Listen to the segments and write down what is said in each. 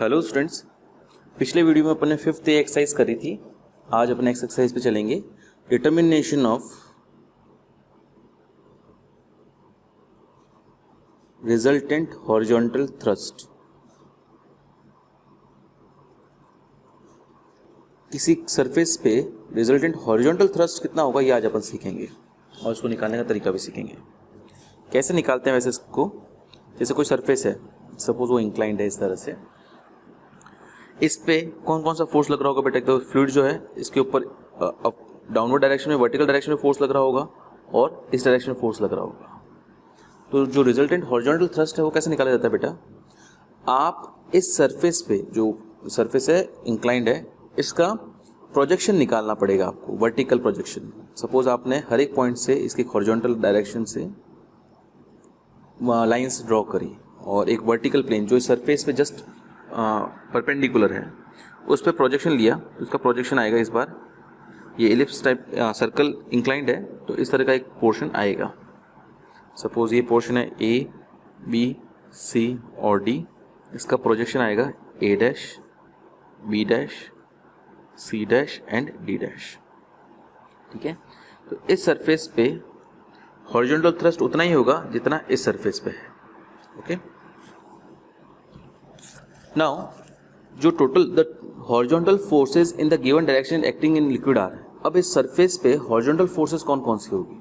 Hello students, पिछले video में अपन ने 5th एक्सरसाइज करी थी। आज अपन नेक्स्ट एक्सरसाइज पे चलेंगे। Determination of resultant horizontal thrust. किसी सरफेस पे रिजल्टेंट हॉरिजॉन्टल थ्रस्ट कितना होगा ये आज अपन सीखेंगे और उसको निकालने का तरीका भी सीखेंगे। कैसे निकालते हैं वैसे इसको, जैसे कोई सरफेस है, सपोज वो इंक्लाइंड है इस तरह से, इस पे कौन कौन सा फोर्स लग रहा होगा बेटा? एक तो फ्लूइड जो है इसके ऊपर डाउनवर्ड डायरेक्शन में, वर्टिकल डायरेक्शन में फोर्स लग रहा होगा और इस डायरेक्शन में फोर्स लग रहा होगा। तो जो रिजल्टेंट हॉरिजॉन्टल थ्रस्ट है वो कैसे निकाला जाता है बेटा? आप इस सरफेस पे, जो सरफेस है इंक्लाइंड है, इसका प्रोजेक्शन निकालना पड़ेगा आपको, वर्टिकल प्रोजेक्शन। सपोज आपने हर एक पॉइंट से इसकी हॉरिजॉन्टल डायरेक्शन से लाइंस ड्रॉ करी और एक वर्टिकल प्लेन जो इस सरफेस पे जस्ट परपेंडिकुलर है उस पर प्रोजेक्शन लिया, तो उसका प्रोजेक्शन आएगा इस बार ये एलिप्स टाइप सर्कल इंक्लाइंड है तो इस तरह का एक पोर्शन आएगा। सपोज ये पोर्शन है ए, बी, सी और डी, इसका प्रोजेक्शन आएगा A dash, B dash, C dash and D dash. ठीक है, तो इस सरफेस पे हॉरिजॉन्टल थ्रस्ट उतना ही होगा जितना इस सरफेस पे है। ओके, नाउ जो total the horizontal forces in the given direction acting in liquid are. अब इस सरफेस पे हॉरिजॉन्टल फोर्सेस कौन कौन सी होगी?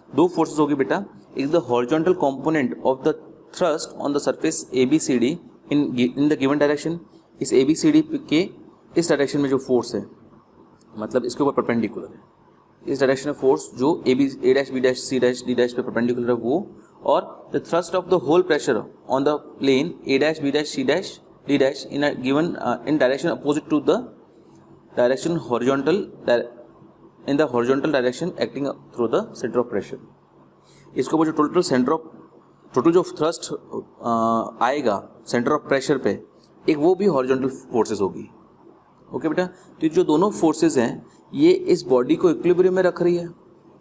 दो फोर्सेस होगी बेटा। एक the horizontal component of the thrust on the surface A B C D in the given direction. इस ए बी सी डी के इस डायरेक्शन में जो फोर्स है, मतलब इसके ऊपर परपेंडिकुलर है, इस डायरेक्शन में फोर्स जो A dash, B dash, C dash, D dash पे परपेंडिकुलर है वो, और the thrust of the whole pressure on the plane A dash, B dash, C dash, D dash in given in direction opposite to the direction horizontal in the horizontal direction acting through the centre of pressure. इसके ऊपर जो total जो thrust आएगा centre of pressure पे, एक वो भी horizontal forces होगी। ओके बेटा, तो जो दोनों फोर्सेस हैं ये इस बॉडी को इक्विलिब्रियम में रख रही है।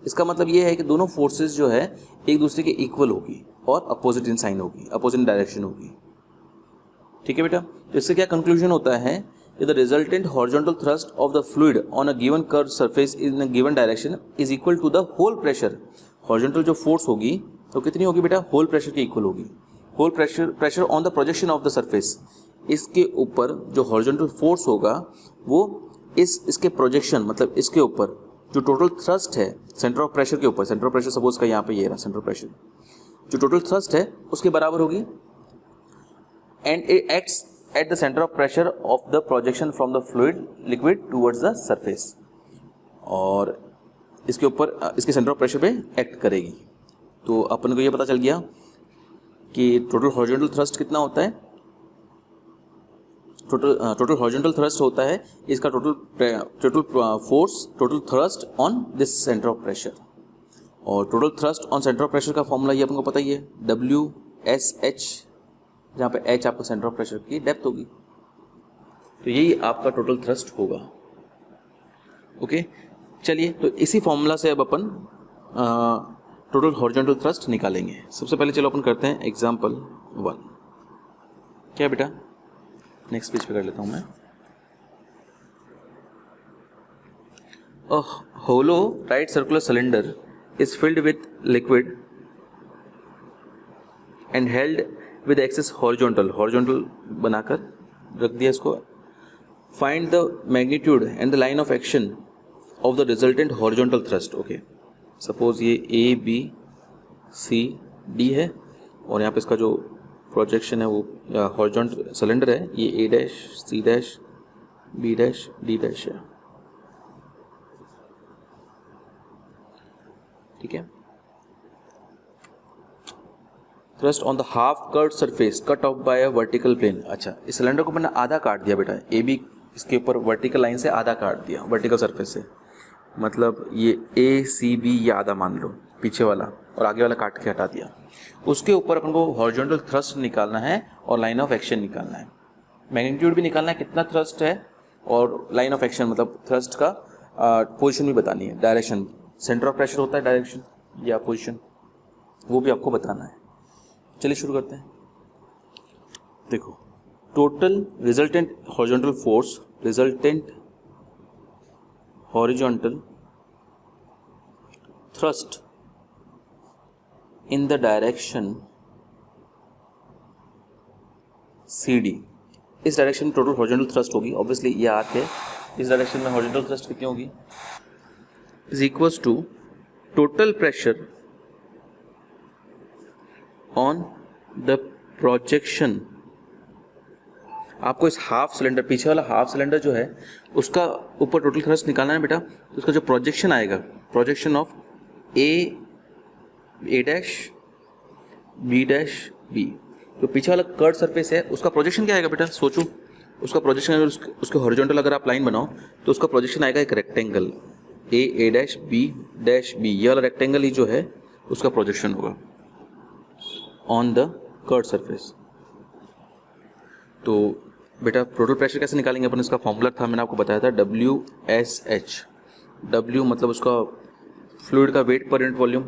इसका मतलब ये है कि दोनों फोर्सेस जो है एक दूसरे के इक्वल होगी और अपोजिट इन साइन होगी, अपोजिट डायरेक्शन होगी। ठीक है बेटा, तो इससे क्या कंक्लूजन होता है कि the resultant horizontal thrust of the fluid on a given curve surface in a given direction is equal to the whole pressure. Horizontal जो फोर्स होगी तो कितनी होगी बेटा? होल प्रेशर के इक्वल होगी। Whole pressure on the projection of the surface, इसके ऊपर जो हॉरिजॉन्टल फोर्स होगा वो इसके प्रोजेक्शन, मतलब इसके ऊपर जो टोटल थ्रस्ट है सेंटर ऑफ प्रेशर के ऊपर, सेंटर ऑफ प्रेशर सपोज का यहाँ पे ये रहा सेंटर ऑफ प्रेशर, जो टोटल थ्रस्ट है उसके बराबर होगी। And it acts at the centre of pressure of the projection from the fluid liquid towards the surface, और इसके ऊपर इसके सेंटर ऑफ प्रेशर पे एक्ट करेगी। तो अपन को ये पता चल गया कि टोटल हॉरिजॉन्टल थ्रस्ट कितना होता है। टोटल हॉरिजॉन्टल थ्रस्ट होता है इसका total force, total thrust on this centre of pressure. और total thrust on centre of pressure का फॉर्मूला ये अपन को पता ही है, WSH, जहाँ पे H आपका सेंटर ऑफ प्रेशर की डेप्थ होगी। तो यही आपका टोटल थ्रस्ट होगा। ओके, चलिए तो इसी फॉर्मूला से अब अपन टोटल हॉरिजॉन्टल थ्रस्ट निकालेंगे। सबसे पहले चलो अपन करते हैं एग्जाम्पल 1। क्या बेटा? नेक्स्ट पेज पे कर लेता हूं मैं। A hollow right circular cylinder is filled with liquid and held with axis horizontal बनाकर रख दिया इसको। Find the magnitude and the line of action of the resultant horizontal thrust. Okay, suppose ये ए, बी, सी, डी है और यहाँ पे इसका जो प्रोजेक्शन है वो हॉरिजॉन्टल सिलेंडर है, ये A dash, C dash, B dash, D dash है। ठीक है, thrust on the half curved surface cut off by a vertical plane. अच्छा, इस सिलेंडर को मैंने आधा काट दिया बेटा, ए बी इसके ऊपर वर्टिकल लाइन से आधा काट दिया, वर्टिकल सरफेस से, मतलब ये ए सी बी ये आधा मान लो पीछे वाला, और आगे वाला काट के हटा दिया। उसके ऊपर अपन को हॉरिजॉन्टल थ्रस्ट निकालना है और लाइन ऑफ एक्शन निकालना है, मैग्नीट्यूड भी निकालना है कितना थ्रस्ट है, और लाइन ऑफ एक्शन मतलब थ्रस्ट का पोजीशन भी बतानी है, डायरेक्शन, सेंटर ऑफ प्रेशर होता है डायरेक्शन या पोजीशन, वो भी आपको बताना है। चलिए शुरू करते हैं। देखो total resultant horizontal force, resultant horizontal thrust in the direction CD, इस डायरेक्शन में टोटल हॉरिजॉन्टल थ्रस्ट होगी, ऑब्वियसली ये आर्क है, इस डायरेक्शन में हॉरिजॉन्टल थ्रस्ट कितनी होगी, is equals to total pressure on the projection. आपको इस हाफ सिलेंडर, पीछे वाला हाफ सिलेंडर जो है उसका ऊपर टोटल थ्रस्ट निकालना है बेटा, तो उसका जो प्रोजेक्शन आएगा, projection of A dash B dash B, जो पीछे वाला कर्व सरफेस है उसका प्रोजेक्शन क्या आएगा बेटा, सोचो उसका प्रोजेक्शन, उसके हॉरिजॉन्टल अगर आप लाइन बनाओ तो उसका प्रोजेक्शन आएगा एक रेक्टेंगल ए डैश बी, ये वाला रेक्टेंगल ही जो है उसका प्रोजेक्शन होगा ऑन द कर्व सरफेस। तो बेटा टोटल प्रेशर कैसे निकालेंगे अपन, इसका फॉर्मूला था, मैंने आपको बताया था WSH, W मतलब उसका फ्लूइड का वेट पर यूनिट वॉल्यूम,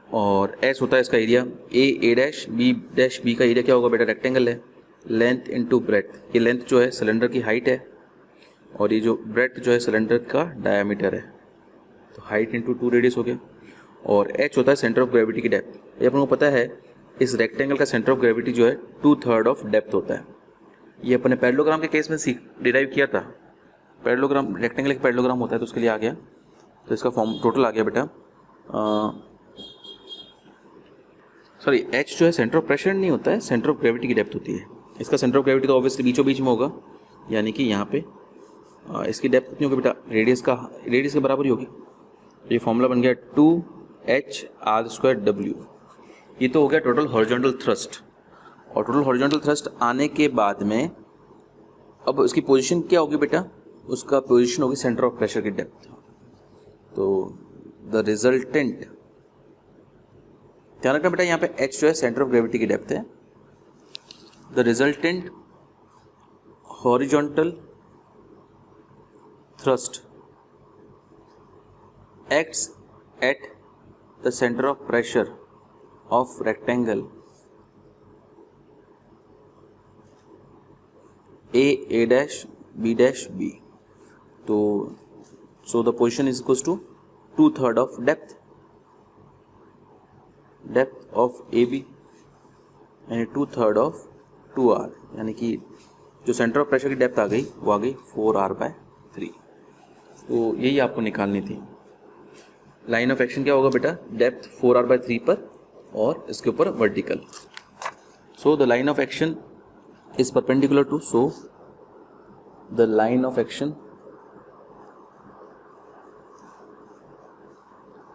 और S होता है इसका एरिया, ए डैश बी का एरिया क्या होगा बेटा, रेक्टेंगल है, लेंथ इनटू ब्रेथ, ये लेंथ जो है सिलेंडर की हाइट है और ये जो ब्रेथ जो है सिलेंडर का डायमीटर है, तो हाइट इनटू 2 रेडियस हो गया, और H होता है सेंटर ऑफ ग्रेविटी की डेप्थ। ये अपन को पता है इस रेक्टेंगल का सेंटर ऑफ ग्रेविटी जो है 2/3 ऑफ डेप्थ होता है, ये अपने पैरेललोग्राम के केस में डिराइव किया था, पैरेललोग्राम रेक्टेंगल का पैरेललोग्राम होता है तो उसके लिए आ गया, तो इसका फॉर्म टोटल आ गया बेटा, सॉरी H जो है सेंटर ऑफ प्रेशर नहीं होता है, सेंटर ऑफ ग्रेविटी की डेप्थ होती है, इसका सेंटर ऑफ ग्रेविटी तो ऑब्वियसली बीचों बीच में होगा, यानी कि यहाँ पे इसकी डेप्थ कितनी होगी बेटा, रेडियस के बराबर ही होगी, ये फॉर्मूला बन गया 2HR²W। ये तो हो गया टोटल हॉरिजॉन्टल थ्रस्ट, और टोटल हॉरिजॉन्टल थ्रस्ट आने के बाद में अब उसकी पोजीशन क्या होगी बेटा, उसका पोजीशन होगी सेंटर ऑफ प्रेशर की डेप्थ, तो द रिजल्टेंट, ध्यान रखना बेटा यहाँ पे H जो है सेंटर ऑफ ग्रेविटी की डेप्थ है, the resultant horizontal thrust acts at the center of pressure of rectangle A dash B dash B, तो so the position is equals to 2/3 of depth of AB यानी 2/3 of 2R, यानी कि जो centre of pressure की depth आ गई वो आ गई 4R/3, तो यही आपको निकालनी थी। लाइन ऑफ एक्शन क्या होगा बेटा, डेप्थ 4R/3 पर और इसके ऊपर vertical, so the line of action is perpendicular to, so the line of action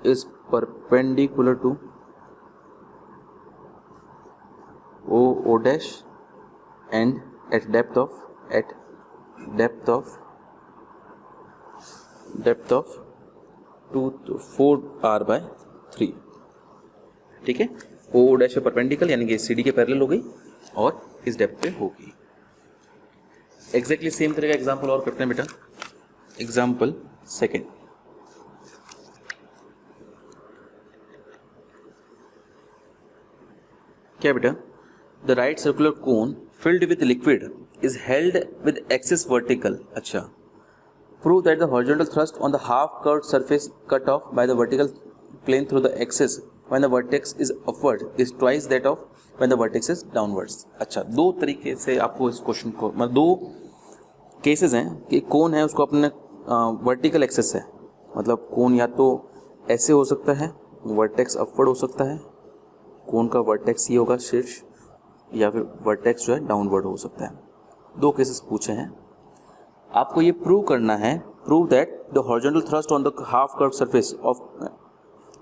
is perpendicular to O dash and at depth of 4R/3, ठीक है, O डैश पे परपेंडिकल यानी कि CD के पैरेलल हो गई और इस डेप्थ पे होगी। एग्जैक्टली सेम तरह का एग्जांपल और करते हैं बेटा, एग्जांपल सेकंड, क्या बेटा, the right circular cone filled with liquid is held with axis vertical, अच्छा, prove that the horizontal thrust on the half curved surface cut off by the vertical plane through the axis when the vertex is upward is twice that of when the vertex is downwards। अच्छा, दो तरीके से आपको इस question को, मतलब दो cases हैं कि कोन है उसको अपने वर्टिकल एक्सिस है, मतलब कोन या तो ऐसे हो सकता है, वर्टेक्स अपवर्ड हो सकता है, कोन का वर्टेक्स ये होगा शीर्ष, या फिर वर्टेक्स जो है डाउनवर्ड हो सकता है, दो केसेस पूछे हैं। आपको ये प्रूव करना है, prove that the horizontal thrust on the half curve surface of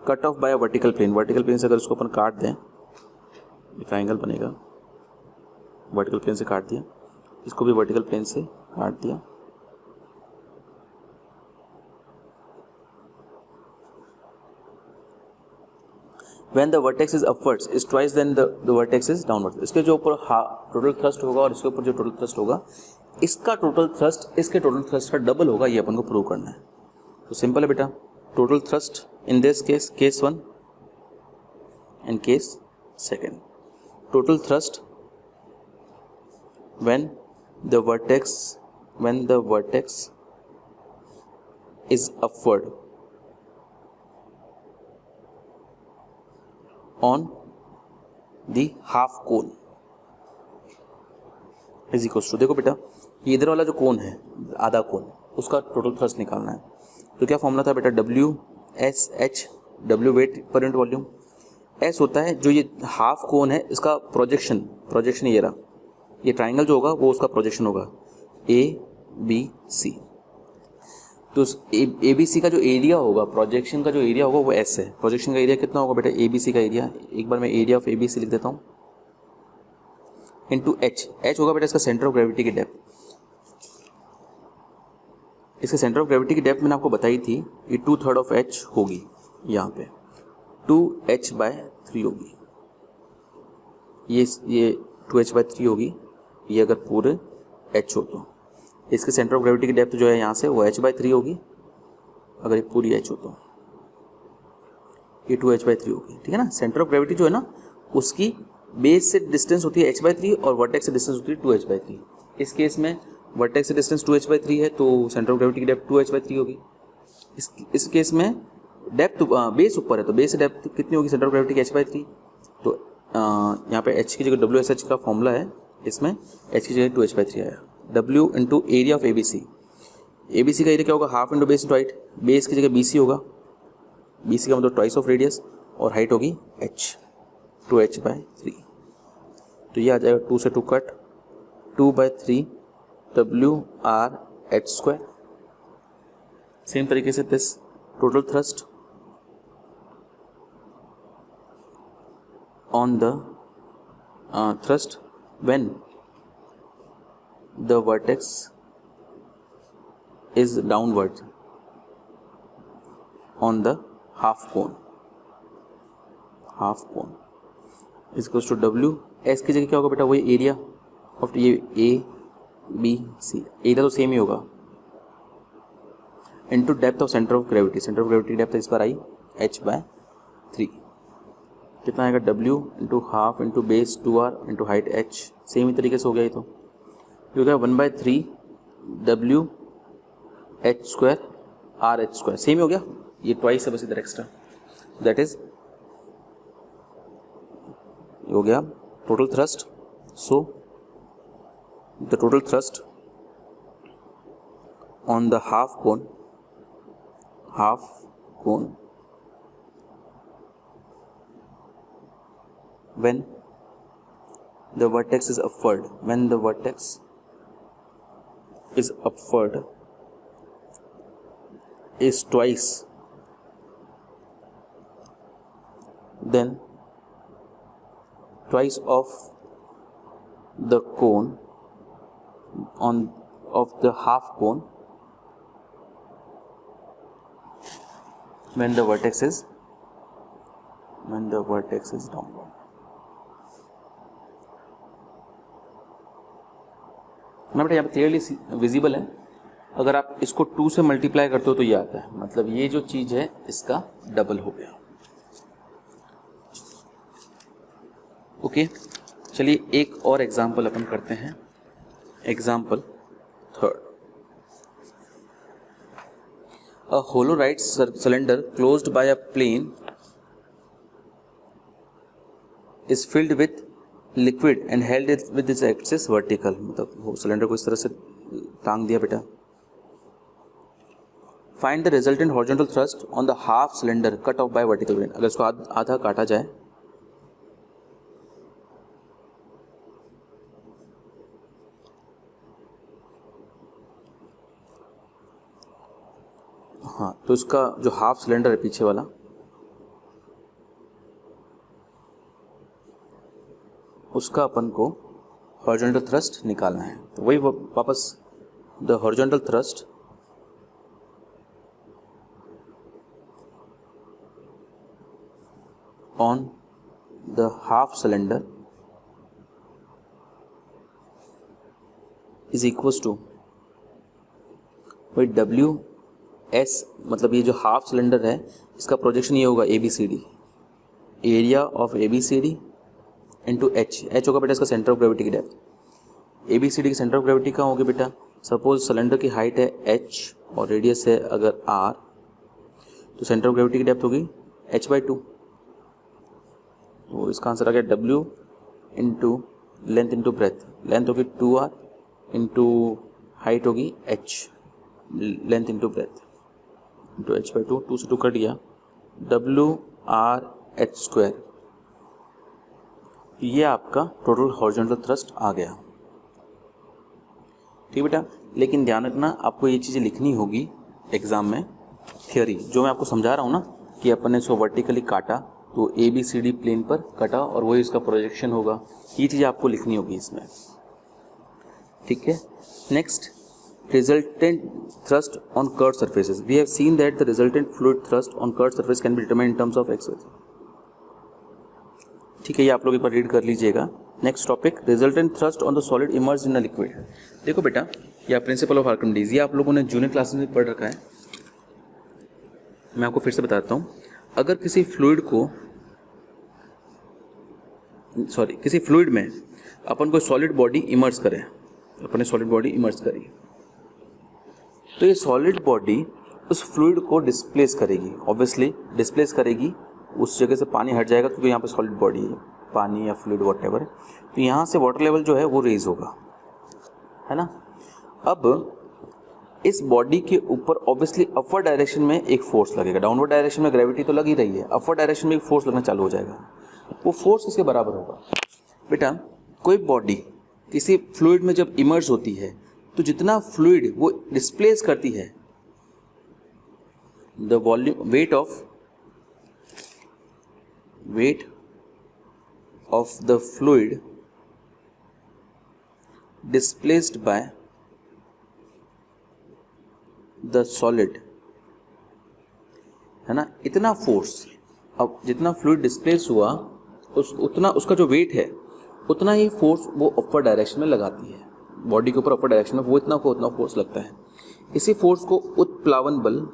cut off by a vertical plane से अगर उसको अपन काट दें, ट्रायंगल बनेगा, वर्टिकल प्लेन से काट दिया, इसको भी वर्टिकल प्लेन से काट दिया, when the vertex is upwards is twice then the vertex is downwards। इसके जो ऊपर टोटल थ्रस्ट होगा और इसके ऊपर जो टोटल थ्रस्ट होगा, इसका टोटल थ्रस्ट इसके टोटल थ्रस्ट का डबल होगा, ये अपन को प्रूव करना है। तो सिंपल है बेटा, total thrust in this case, case 1 and case 2, total thrust when the vertex is upward on the half cone is equals to, देखो बेटा ये इधर वाला जो कोन है आधा कोन, उसका टोटल थ्रस्ट निकालना है। तो क्या फॉर्मूला था बेटा, W S H, W weight per unit volume, S होता है जो ये हाफ कोन है इसका प्रोजेक्शन ये रहा, ये ट्राइंगल जो होगा वो उसका प्रोजेक्शन होगा ए बी सी। तो ए बी सी का जो एरिया होगा, प्रोजेक्शन का जो एरिया होगा वो एस है। प्रोजेक्शन का एरिया कितना होगा बेटा, ए बी सी का एरिया, एक बार मैं area of A B C लिख देता हूँ, इंटू एच, एच होगा बेटा इसका सेंटर ऑफ ग्रेविटी की डेप्थ। इसके सेंटर ऑफ ग्रेविटी की डेप्थ मैंने आपको बताई थी, ये 2/3 ऑफ एच होगी, यहाँ पे 2h/3 होगी, ये 2h/3 होगी, ये अगर पूरे h हो तो इसके सेंटर ऑफ ग्रेविटी की डेप्थ जो है यहाँ से वो h/3 होगी, अगर ये पूरी h हो तो ये 2h/3 होगी, ठीक है ना। सेंटर ऑफ ग्रेविटी जो है ना उसकी बेस से डिस्टेंस होती है h/3 और वर्टेक्स से डिस्टेंस होती है 2h/3। इस केस में वर्टेक्स से डिस्टेंस 2h/3 है तो सेंटर ऑफ ग्रेविटी की डेप्थ 2h/3 होगी। इस केस में डेप्थ बेस ऊपर है तो बेस से डेप्थ कितनी होगी सेंटर ऑफ ग्रेविटी की h/3। तो यहाँ पे h की जगह WSH का फॉर्मूला है, इसमें h की जगह 2h/3 आया। W into area of ABC, ABC का एरिया क्या होगा, half into base into height, base की जगह BC होगा, BC का मतलब ट्वाइस ऑफ रेडियस, और हाइट होगी h, 2h/3। तो ये आ जाएगा 2 से 2 कट, 2/3 WR/h²। सेम तरीके से this total thrust on the thrust when the vertex is downward on the half cone is equals to W। S की जगह क्या होगा बेटा, वही एरिया ऑफ ये A B C, एरिया तो सेम ही होगा, into depth of centre of gravity, centre of gravity depth इस बार आई h/3, कितना आएगा W into half into base 2R into height h, same ही तरीके से हो गया ये तो हो गया 1/3 WH² RH², सेम ही हो गया, ये ट्वाइस है बस इधर एक्स्ट्रा, दैट इज हो गया total thrust. So the total thrust on the half cone when the vertex is upward, is twice of the cone of the half cone when the vertex is downward। मैं बेटा यहाँ पे clearly visible है, अगर आप इसको 2 से multiply करते हो तो ये आता है, मतलब ये जो चीज़ है इसका डबल हो गया। ओके, चलिए एक और एग्जांपल अपन करते हैं। Example 3rd, a hollow right cylinder closed by a plane is filled with liquid and held it with its axis vertical, मतलब वो सिलेंडर को इस तरह से टांग दिया बेटा। Find the resultant horizontal thrust on the half cylinder cut off bye vertical when, अगर इसको आधा काटा जाए हाँ, तो इसका जो हाफ सिलेंडर है पीछे वाला, उसका अपन को हॉरिजॉन्टल थ्रस्ट निकालना है। तो वही वापस the horizontal thrust on the half cylinder is equals to वही WS, मतलब ये जो हाफ सिलेंडर है इसका प्रोजेक्शन ये होगा ABCD, area of ABCD into H होगा बेटा इसका सेंटर ऑफ ग्रेविटी की depth, A B C D की सेंटर ऑफ ग्रेविटी कहाँ होगी बेटा? सपोज सिलेंडर की हाइट है h और रेडियस है अगर r, तो सेंटर ऑफ ग्रेविटी की डेप्थ होगी h/2। तो इसका आंसर आ गया w into length into breadth. Length होगी 2r इंटू हाइट होगी h, length into breadth into h/2। 2 से 2 कट गया, WR/h²। ये आपका टोटल हॉरिजॉन्टल थ्रस्ट आ गया। ठीक बेटा, लेकिन ध्यान रखना आपको ये चीज़ें लिखनी होगी एग्जाम में। थियोरी जो मैं आपको समझा रहा हूँ ना कि अपन ने इसको वर्टिकली काटा तो ABCD प्लेन पर कटा और वही इसका प्रोजेक्शन होगा, ये चीज़ें आपको लिखनी होगी इसमें। ठीक है, next resultant thrust on curved surfaces. We have seen that the resultant fluid thrust on curved surface can be determined in terms of x. ठीक है, ये आप लोग एक बार रीड कर लीजिएगा। Next topic, resultant thrust on the solid emerged in a liquid. देखो बेटा, यह प्रिंसिपल ऑफ आर्किमिडीज, ये आप लोगों ने जूनियर क्लासेस में पढ़ रखा है। मैं आपको फिर से बताता हूँ। अगर किसी फ्लूइड में अपन कोई सॉलिड बॉडी इमर्ज करें, अपन ने सॉलिड बॉडी इमर्ज करी, तो ये सॉलिड बॉडी उस फ्लूइड को डिस्प्लेस करेगी। ऑब्वियसली डिस्प्लेस करेगी, उस जगह से पानी हट जाएगा क्योंकि यहाँ पे सॉलिड बॉडी है, पानी या फ्लूइड व्हाटएवर। तो यहाँ से वाटर लेवल जो है वो रेज होगा, है ना। अब इस बॉडी के ऊपर ऑब्वियसली अपवर्ड डायरेक्शन में एक फोर्स लगेगा। डाउनवर्ड डायरेक्शन में ग्रेविटी तो लग ही रही है, अपवर्ड डायरेक्शन में एक फोर्स लगना चालू हो जाएगा। वो फोर्स इसके बराबर होगा। बेटा, कोई बॉडी किसी फ्लूइड में जब इमर्ज होती है तो जितना फ्लूइड वो डिस्प्लेस करती है, the volume weight of the fluid displaced by the solid, है ना, इतना फोर्स। अब जितना फ्लूइड डिस्प्लेस हुआ उतना उसका जो वेट है उतना ही फोर्स वो अपर डायरेक्शन में लगाती है। बॉडी के ऊपर अपर डायरेक्शन में वो इतना को उतना फोर्स लगता है। इसी फोर्स को उत्प्लावन बल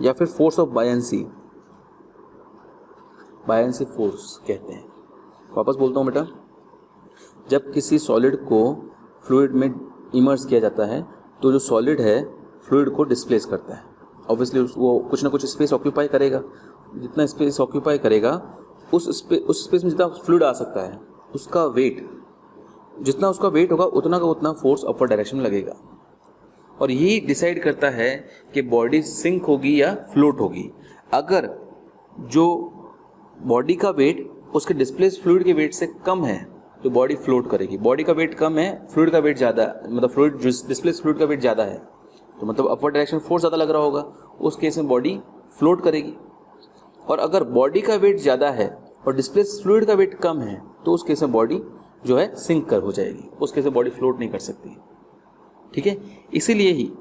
या फिर फोर्स ऑफ बायंसी फोर्स कहते हैं। वापस बोलता हूँ बेटा, जब किसी सॉलिड को फ्लूइड में इमर्ज किया जाता है तो जो सॉलिड है फ्लूइड को डिस्प्लेस करता है। ऑब्वियसली वो कुछ ना कुछ स्पेस ऑक्यूपाई करेगा। जितना स्पेस ऑक्यूपाई करेगा उस स्पेस में जितना फ्लूइड आ सकता है उसका वेट, जितना उसका वेट होगा उतना का उतना फोर्स अपर डायरेक्शन में लगेगा। और यही डिसाइड करता है कि बॉडी सिंक होगी या फ्लोट होगी। अगर जो बॉडी का वेट उसके डिस्प्लेस फ्लूइड के वेट से कम है तो बॉडी फ्लोट करेगी। बॉडी का वेट कम है, फ्लूइड का वेट ज़्यादा, मतलब फ्लूइड डिस्प्लेस फ्लूइड का वेट ज़्यादा है तो मतलब अपवर्ड डायरेक्शन फोर्स ज़्यादा लग रहा होगा, उस केस में बॉडी फ्लोट करेगी। और अगर बॉडी का वेट ज़्यादा है और डिस्प्लेस फ्लूइड का वेट कम है तो उस केस में बॉडी जो है सिंक कर हो जाएगी, उस केस में बॉडी फ्लोट नहीं कर सकती। ठीक है, इसीलिए ही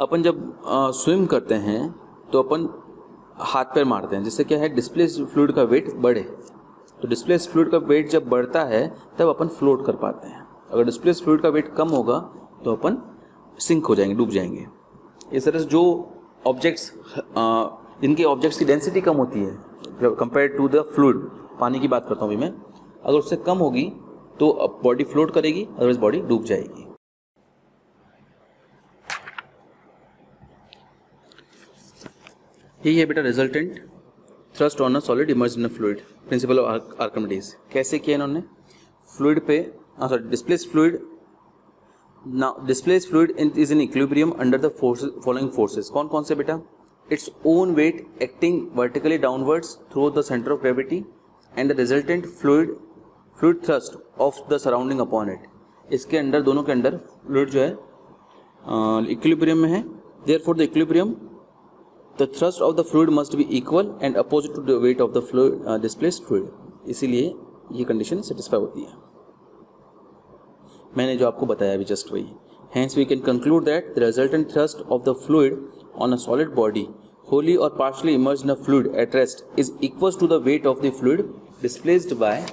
अपन जब स्विम करते हैं तो अपन हाथ पैर मारते हैं, जिससे क्या है डिस्प्लेस फ्लूइड का वेट बढ़े। तो डिस्प्लेस फ्लूइड का वेट जब बढ़ता है तब अपन फ्लोट कर पाते हैं। अगर डिस्प्लेस फ्लूइड का वेट कम होगा तो अपन सिंक हो जाएंगे, डूब जाएंगे। इस तरह से जो ऑब्जेक्ट्स जिनके ऑब्जेक्ट्स की डेंसिटी कम होती है कंपेयर टू द फ्लूइड, पानी की बात करता हूँ अभी मैं, अगर उससे कम होगी तो बॉडी फ्लोट करेगी, अदरवाइज बॉडी डूब जाएगी। यही है बेटा resultant thrust on a solid emerged in a fluid, principle of Archimedes. कैसे किया इन्होंने? फ्लूइड पे displace fluid, now displace fluid is in equilibrium under the following forces. कौन कौन से बेटा? Its own wait acting vertically downwards through the centre of gravity and the resultant fluid thrust of the surrounding upon it. इसके under, दोनों के under fluid जो है equilibrium में है। Therefore the equilibrium the thrust of the fluid must be equal and opposite to the weight of the fluid displaced fluid. इसीलिए ये condition satisfy होती है। मैंने जो आपको बताया अभी जस्ट वही। Hence we can conclude that the resultant thrust of the fluid on a solid body wholly or partially immersed in a fluid at rest is equal to the weight of the fluid displaced by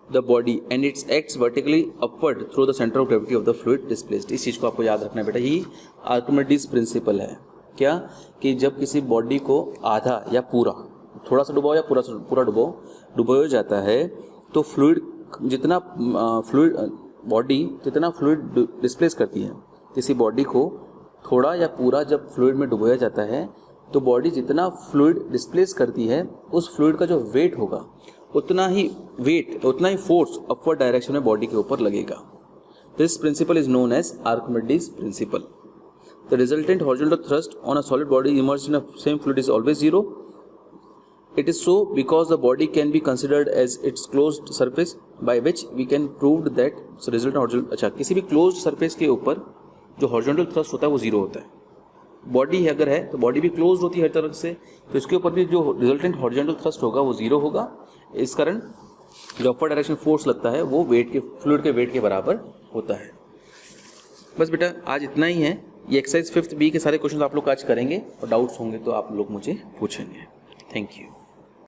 the body and it acts vertically upward through the center of gravity of the fluid displaced। इस चीज़ को आपको याद रखना है बेटा, यही Archimedes principal है। क्या कि जब किसी बॉडी को आधा या पूरा थोड़ा सा डुबाओ या पूरा डुबो जाता है तो फ्लूइड जितना बॉडी जितना फ्लूइड डिस्प्लेस करती है, किसी बॉडी को थोड़ा या पूरा जब फ्लूइड में डुबोया जाता है तो बॉडी जितना फ्लूइड डिस्प्लेस करती है उस फ्लूइड का जो वेट होगा उतना ही फोर्स अपवर्ड डायरेक्शन में बॉडी के ऊपर लगेगा. This principle is known as Archimedes principle. The resultant horizontal thrust on a solid body immersed in a same fluid is always zero. It is so because the body can be considered as its closed surface by which we can prove that resultant horizontal. अच्छा, किसी भी closed surface के ऊपर जो horizontal thrust होता है वो zero होता है. बॉडी अगर है तो बॉडी भी क्लोज होती है हर तरफ से, तो इसके ऊपर भी जो रिजल्टेंट हॉरिजॉन्टल थ्रस्ट होगा वो जीरो होगा. इस कारण जो अपर डायरेक्शन फोर्स लगता है वो फ्लूइड के वेट के बराबर होता है. बस बेटा आज इतना ही है. ये एक्सरसाइज 5th B के सारे क्वेश्चन आप लोग आज करेंगे और डाउट्स होंगे तो आप लोग मुझे पूछेंगे. Thank you.